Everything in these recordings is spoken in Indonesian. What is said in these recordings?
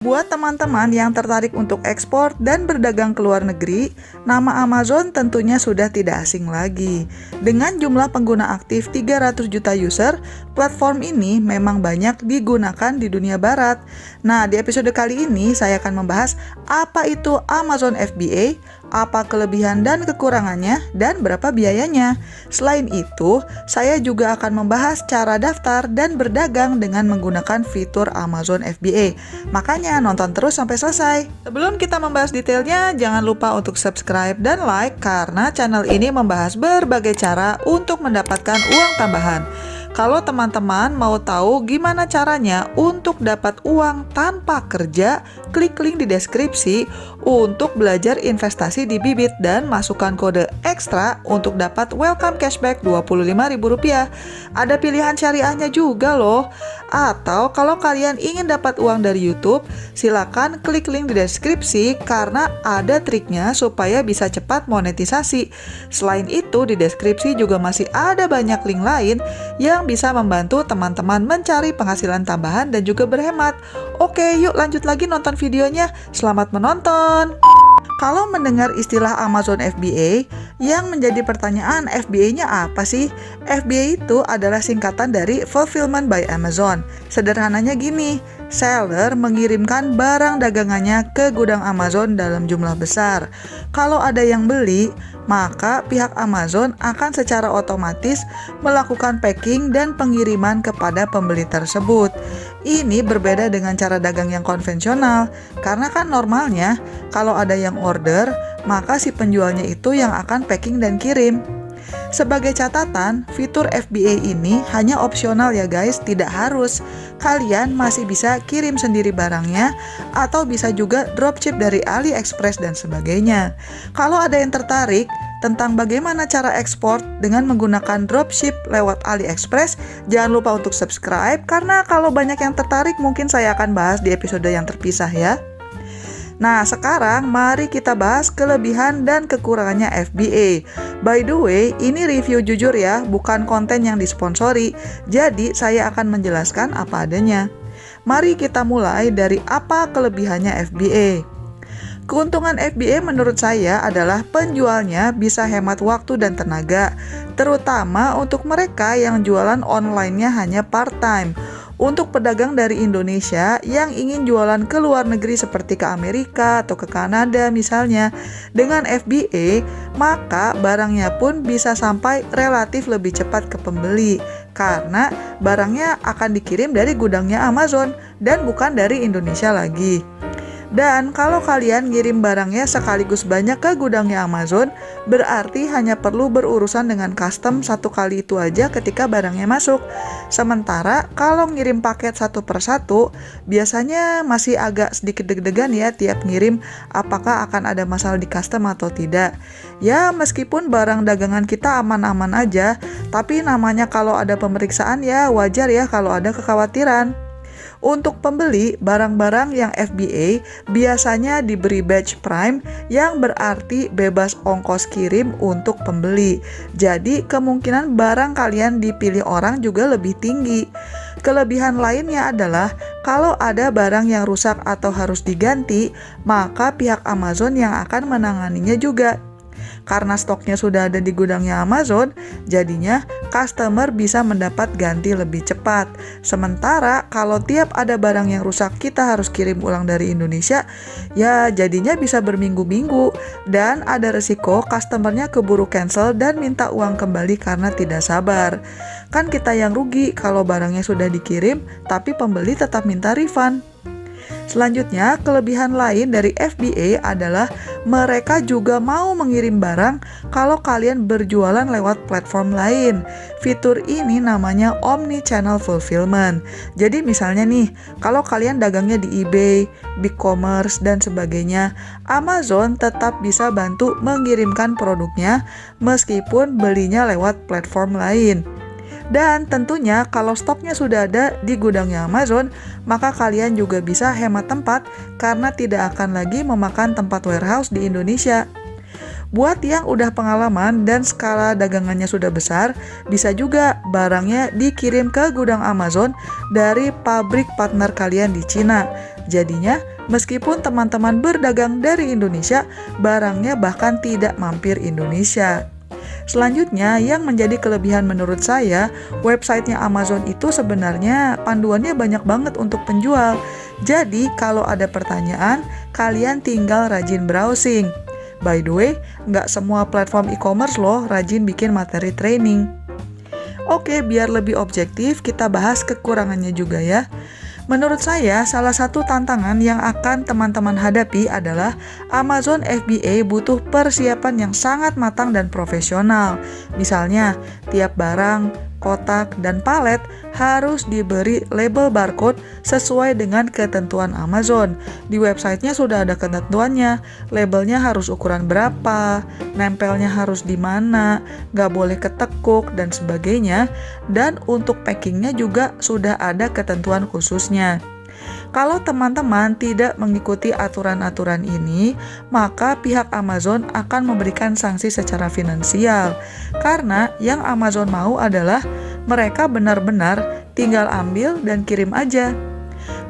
Buat teman-teman yang tertarik untuk ekspor dan berdagang ke luar negeri, nama Amazon tentunya sudah tidak asing lagi. Dengan jumlah pengguna aktif 300 juta user, platform ini memang banyak digunakan di dunia barat. Nah, di episode kali ini saya akan membahas apa itu Amazon FBA, apa kelebihan dan kekurangannya, dan berapa biayanya. Selain itu, saya juga akan membahas cara daftar dan berdagang dengan menggunakan fitur Amazon FBA. Makanya nonton terus sampai selesai. Sebelum kita membahas detailnya, jangan lupa untuk subscribe dan like karena channel ini membahas berbagai cara untuk mendapatkan uang tambahan. Kalau teman-teman mau tahu gimana caranya untuk dapat uang tanpa kerja, klik link di deskripsi untuk belajar investasi di Bibit dan masukkan kode ekstra untuk dapat welcome cashback Rp25.000. Ada pilihan syariahnya juga loh. Atau kalau kalian ingin dapat uang dari YouTube, silakan klik link di deskripsi karena ada triknya supaya bisa cepat monetisasi. Selain itu, di deskripsi juga masih ada banyak link lain yang bisa membantu teman-teman mencari penghasilan tambahan dan juga berhemat. Oke, yuk lanjut lagi nonton videonya. Selamat menonton! Kalau mendengar istilah Amazon FBA, yang menjadi pertanyaan FBA-nya apa sih? FBA itu adalah singkatan dari Fulfillment by Amazon. Sederhananya gini, seller mengirimkan barang dagangannya ke gudang Amazon dalam jumlah besar. Kalau ada yang beli, maka pihak Amazon akan secara otomatis melakukan packing dan pengiriman kepada pembeli tersebut. Ini berbeda dengan cara dagang yang konvensional, karena kan normalnya kalau ada yang order, maka si penjualnya itu yang akan packing dan kirim. Sebagai catatan, fitur FBA ini hanya opsional ya guys, tidak harus. Kalian masih bisa kirim sendiri barangnya, atau bisa juga dropship dari AliExpress dan sebagainya. Kalau ada yang tertarik tentang bagaimana cara ekspor dengan menggunakan dropship lewat AliExpress, jangan lupa untuk subscribe, karena kalau banyak yang tertarik mungkin saya akan bahas di episode yang terpisah ya. Nah, sekarang mari kita bahas kelebihan dan kekurangannya FBA. By the way, ini review jujur ya, bukan konten yang disponsori. Jadi, saya akan menjelaskan apa adanya. Mari kita mulai dari apa kelebihannya FBA. Keuntungan FBA menurut saya adalah penjualnya bisa hemat waktu dan tenaga, terutama untuk mereka yang jualan online-nya hanya part-time. Untuk pedagang dari Indonesia yang ingin jualan ke luar negeri seperti ke Amerika atau ke Kanada misalnya, dengan FBA, maka barangnya pun bisa sampai relatif lebih cepat ke pembeli, karena barangnya akan dikirim dari gudangnya Amazon dan bukan dari Indonesia lagi. Dan kalau kalian ngirim barangnya sekaligus banyak ke gudangnya Amazon, berarti hanya perlu berurusan dengan custom satu kali itu aja ketika barangnya masuk. Sementara kalau ngirim paket satu persatu, biasanya masih agak sedikit deg-degan ya tiap ngirim apakah akan ada masalah di custom atau tidak. Ya meskipun barang dagangan kita aman-aman aja, tapi namanya kalau ada pemeriksaan ya wajar ya kalau ada kekhawatiran. Untuk pembeli, barang-barang yang FBA biasanya diberi badge Prime yang berarti bebas ongkos kirim untuk pembeli. Jadi kemungkinan barang kalian dipilih orang juga lebih tinggi. Kelebihan lainnya adalah kalau ada barang yang rusak atau harus diganti, maka pihak Amazon yang akan menanganinya juga. Karena stoknya sudah ada di gudangnya Amazon, jadinya customer bisa mendapat ganti lebih cepat. Sementara kalau tiap ada barang yang rusak kita harus kirim ulang dari Indonesia, ya jadinya bisa berminggu-minggu. Dan ada resiko customernya keburu cancel dan minta uang kembali karena tidak sabar. Kan kita yang rugi kalau barangnya sudah dikirim, tapi pembeli tetap minta refund. Selanjutnya, kelebihan lain dari FBA adalah mereka juga mau mengirim barang kalau kalian berjualan lewat platform lain. Fitur ini namanya Omni-Channel Fulfillment. Jadi misalnya nih, kalau kalian dagangnya di eBay, BigCommerce, dan sebagainya, Amazon tetap bisa bantu mengirimkan produknya meskipun belinya lewat platform lain. Dan tentunya kalau stoknya sudah ada di gudangnya Amazon, maka kalian juga bisa hemat tempat karena tidak akan lagi memakan tempat warehouse di Indonesia. Buat yang udah pengalaman dan skala dagangannya sudah besar, bisa juga barangnya dikirim ke gudang Amazon dari pabrik partner kalian di Cina. Jadinya, meskipun teman-teman berdagang dari Indonesia, barangnya bahkan tidak mampir Indonesia. Selanjutnya, yang menjadi kelebihan menurut saya, websitenya Amazon itu sebenarnya panduannya banyak banget untuk penjual. Jadi, kalau ada pertanyaan, kalian tinggal rajin browsing. By the way, nggak semua platform e-commerce loh rajin bikin materi training. Oke, biar lebih objektif, kita bahas kekurangannya juga ya. Menurut saya, salah satu tantangan yang akan teman-teman hadapi adalah Amazon FBA butuh persiapan yang sangat matang dan profesional. Misalnya, tiap barang, kotak, dan palet harus diberi label barcode sesuai dengan ketentuan Amazon. Di websitenya sudah ada ketentuannya, labelnya harus ukuran berapa, nempelnya harus di mana, nggak boleh ketekuk, dan sebagainya. Dan untuk packingnya juga sudah ada ketentuan khususnya. Kalau teman-teman tidak mengikuti aturan-aturan ini, maka pihak Amazon akan memberikan sanksi secara finansial. Karena yang Amazon mau adalah mereka benar-benar tinggal ambil dan kirim aja.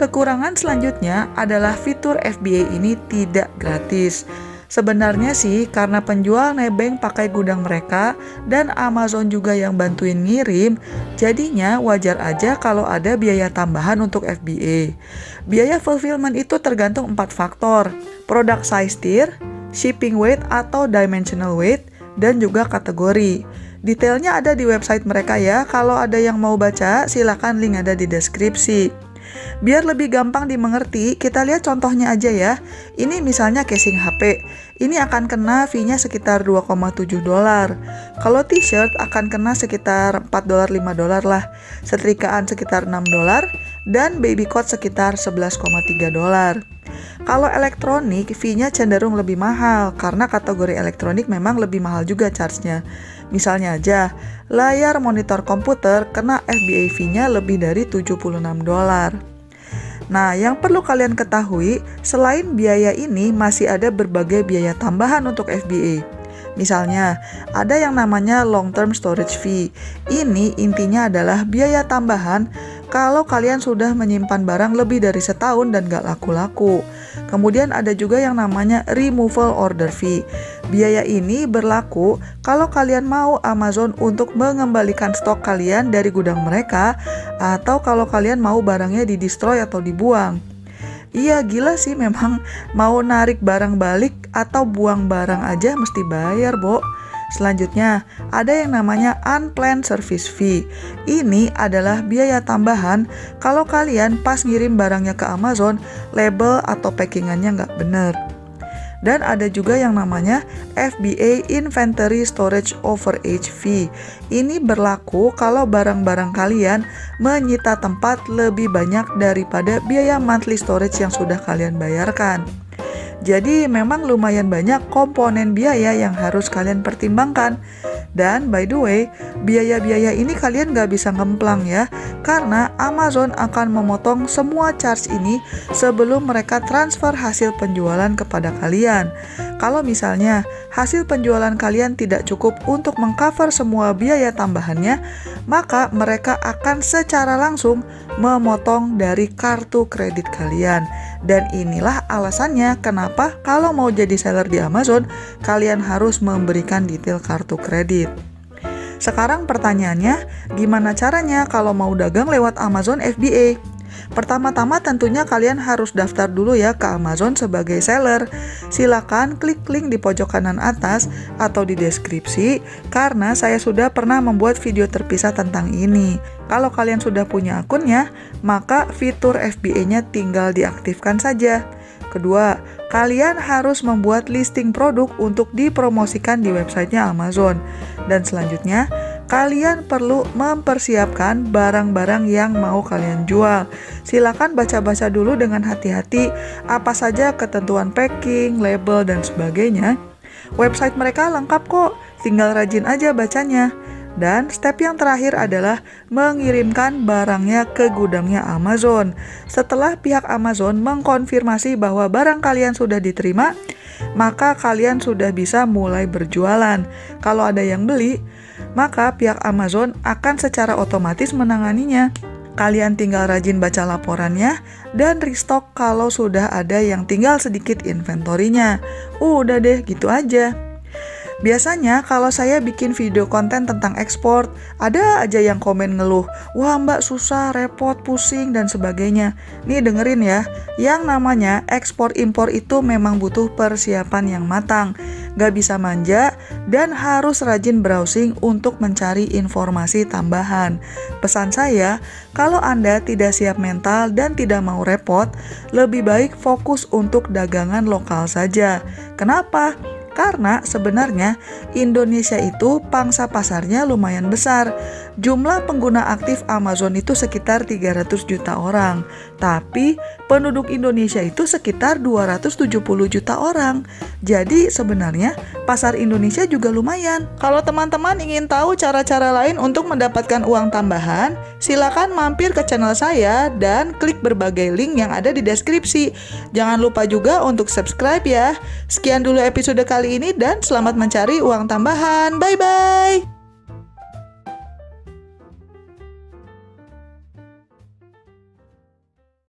Kekurangan selanjutnya adalah fitur FBA ini tidak gratis. Sebenarnya sih karena penjual nebeng pakai gudang mereka dan Amazon juga yang bantuin ngirim, jadinya wajar aja kalau ada biaya tambahan untuk FBA. Biaya fulfillment itu tergantung 4 faktor: product size tier, shipping weight atau dimensional weight, dan juga kategori. Detailnya ada di website mereka ya, kalau ada yang mau baca silakan link ada di deskripsi. Biar lebih gampang dimengerti, kita lihat contohnya aja ya. Ini misalnya casing HP. Ini akan kena fee-nya sekitar $2,7. Kalau t-shirt akan kena sekitar $4, $5 lah. Setrikaan sekitar $6 dan baby coat sekitar $11,3. Kalau elektronik, fee-nya cenderung lebih mahal karena kategori elektronik memang lebih mahal juga charge-nya. Misalnya aja, layar monitor komputer kena FBA fee-nya lebih dari $76. Nah, yang perlu kalian ketahui, selain biaya ini masih ada berbagai biaya tambahan untuk FBA. Misalnya, ada yang namanya long term storage fee. Ini intinya adalah biaya tambahan kalau kalian sudah menyimpan barang lebih dari setahun dan gak laku-laku. Kemudian ada juga yang namanya removal order fee. Biaya ini berlaku kalau kalian mau Amazon untuk mengembalikan stok kalian dari gudang mereka atau kalau kalian mau barangnya di-destroy atau dibuang. Iya, gila sih memang mau narik barang balik atau buang barang aja mesti bayar, Bo. Selanjutnya, ada yang namanya unplanned service fee. Ini adalah biaya tambahan kalau kalian pas ngirim barangnya ke Amazon, label atau packingannya nggak bener. Dan ada juga yang namanya FBA Inventory Storage Overage Fee. Ini berlaku kalau barang-barang kalian menyita tempat lebih banyak daripada biaya monthly storage yang sudah kalian bayarkan. Jadi memang lumayan banyak komponen biaya yang harus kalian pertimbangkan. Dan by the way, biaya-biaya ini kalian gak bisa ngemplang ya, karena Amazon akan memotong semua charge ini sebelum mereka transfer hasil penjualan kepada kalian. Kalau misalnya hasil penjualan kalian tidak cukup untuk mengcover semua biaya tambahannya, maka mereka akan secara langsung memotong dari kartu kredit kalian. Dan inilah alasannya kenapa kalau mau jadi seller di Amazon, kalian harus memberikan detail kartu kredit. Sekarang pertanyaannya, gimana caranya kalau mau dagang lewat Amazon FBA? Pertama-tama tentunya kalian harus daftar dulu ya ke Amazon sebagai seller. Silakan klik link di pojok kanan atas atau di deskripsi karena saya sudah pernah membuat video terpisah tentang ini. Kalau kalian sudah punya akunnya, maka fitur FBA-nya tinggal diaktifkan saja. Kedua, kalian harus membuat listing produk untuk dipromosikan di websitenya Amazon. Dan selanjutnya, kalian perlu mempersiapkan barang-barang yang mau kalian jual. Silakan baca-baca dulu dengan hati-hati apa saja ketentuan packing, label, dan sebagainya. Website mereka lengkap kok, tinggal rajin aja bacanya. Dan step yang terakhir adalah mengirimkan barangnya ke gudangnya Amazon. Setelah pihak Amazon mengkonfirmasi bahwa barang kalian sudah diterima, maka kalian sudah bisa mulai berjualan. Kalau ada yang beli, maka pihak Amazon akan secara otomatis menanganinya. Kalian tinggal rajin baca laporannya dan restock kalau sudah ada yang tinggal sedikit inventorinya. Udah deh, gitu aja. Biasanya kalau saya bikin video konten tentang ekspor, ada aja yang komen ngeluh, wah mbak susah, repot, pusing, dan sebagainya. Nih dengerin ya, yang namanya ekspor impor itu memang butuh persiapan yang matang. Gak bisa manja dan harus rajin browsing untuk mencari informasi tambahan. Pesan saya, kalau Anda tidak siap mental dan tidak mau repot, lebih baik fokus untuk dagangan lokal saja. Kenapa? Karena sebenarnya Indonesia itu pangsa pasarnya lumayan besar. Jumlah pengguna aktif Amazon itu sekitar 300 juta orang. Tapi penduduk Indonesia itu sekitar 270 juta orang. Jadi sebenarnya pasar Indonesia juga lumayan. Kalau teman-teman ingin tahu cara-cara lain untuk mendapatkan uang tambahan, silakan mampir ke channel saya dan klik berbagai link yang ada di deskripsi. Jangan lupa juga untuk subscribe ya. Sekian dulu episode kali ini dan selamat mencari uang tambahan. Bye-bye!